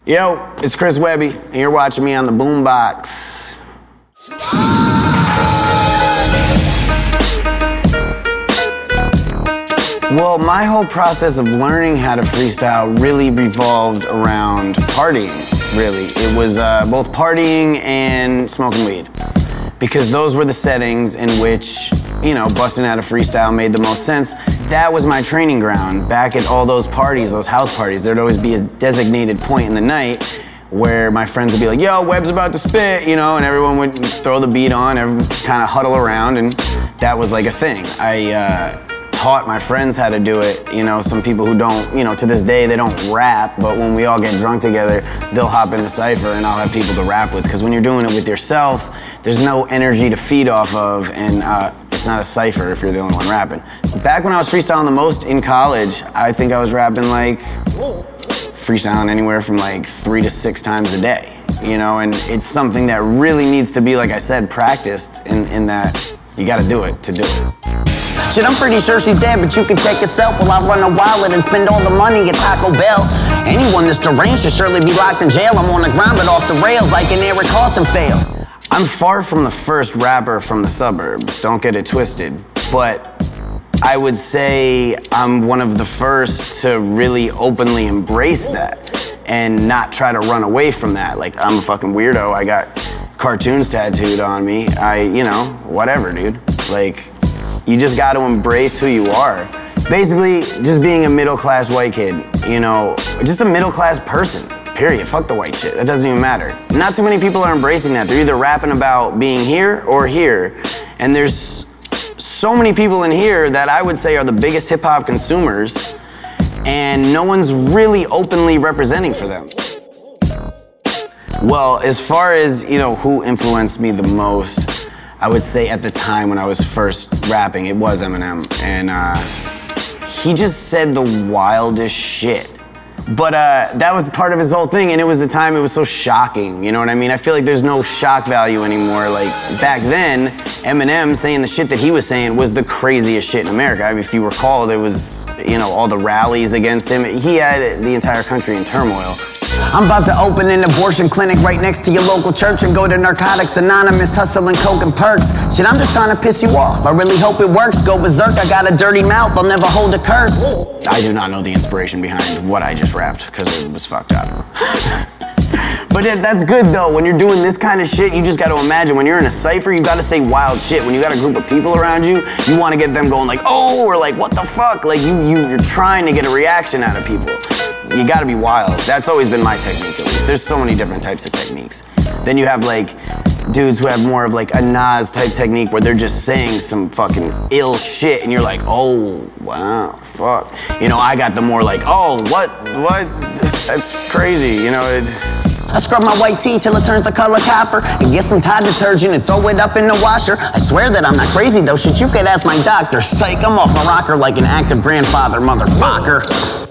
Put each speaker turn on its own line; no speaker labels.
Yo, it's Chris Webby, and you're watching me on the Boombox. Well, my whole process of learning how to freestyle really revolved around partying, really. It was both partying and smoking weed. Because those were the settings in which, you know, busting out a freestyle made the most sense. That was my training ground. Back at all those parties, those house parties, there'd always be a designated point in the night where my friends would be like, yo, Webb's about to spit, you know, and everyone would throw the beat on, kind of huddle around, and that was like a thing. I taught my friends how to do it. You know, some people who don't, you know, to this day, they don't rap, but when we all get drunk together, they'll hop in the cypher and I'll have people to rap with, because when you're doing it with yourself, there's no energy to feed off of, and it's not a cypher if you're the only one rapping. Back when I was freestyling the most in college, I think I was rapping like, freestyling anywhere from like 3 to 6 times a day, you know, and it's something that really needs to be, like I said, practiced in that you gotta do it to do it.
Shit, I'm pretty sure she's dead, but you can check yourself while I run a wallet and spend all the money at Taco Bell. Anyone that's deranged should surely be locked in jail. I'm on the ground but off the rails like an Eric Austin fail.
I'm far from the first rapper from the suburbs, don't get it twisted, but I would say I'm one of the first to really openly embrace that and not try to run away from that. Like, I'm a fucking weirdo, I got cartoons tattooed on me, you know, whatever, dude. Like, you just got to embrace who you are. Basically, just being a middle-class white kid, you know, just a middle-class person, period. Fuck the white shit, that doesn't even matter. Not too many people are embracing that. They're either rapping about being here or here, and there's so many people in here that I would say are the biggest hip-hop consumers, and no one's really openly representing for them. Well, as far as, you know, who influenced me the most, I would say at the time when I was first rapping, it was Eminem, and he just said the wildest shit. But that was part of his whole thing, and it was a time it was so shocking, you know what I mean? I feel like there's no shock value anymore. Like, back then, Eminem saying the shit that he was saying was the craziest shit in America. I mean, if you recall, there was, you know, all the rallies against him. He had the entire country in turmoil.
I'm about to open an abortion clinic right next to your local church and go to Narcotics Anonymous, hustling coke and perks. Shit, I'm just trying to piss you off. I really hope it works. Go berserk, I got a dirty mouth, I'll never hold a curse.
I do not know the inspiration behind what I just rapped, because it was fucked up. But that's good though. When you're doing this kind of shit, you just got to imagine when you're in a cypher, you got to say wild shit. When you got a group of people around you, you want to get them going like, oh, or like, what the fuck? Like you're trying to get a reaction out of people. You gotta be wild. That's always been my technique, at least. There's so many different types of techniques. Then you have like dudes who have more of like a Nas type technique where they're just saying some fucking ill shit and you're like, oh, wow, fuck. You know, I got the more like, oh, what? That's crazy, you know?
I scrub my white tee till it turns the color copper and get some Tide detergent and throw it up in the washer. I swear that I'm not crazy though, shit, you could ask my doctor. Psych, I'm off my rocker like an active grandfather, motherfucker.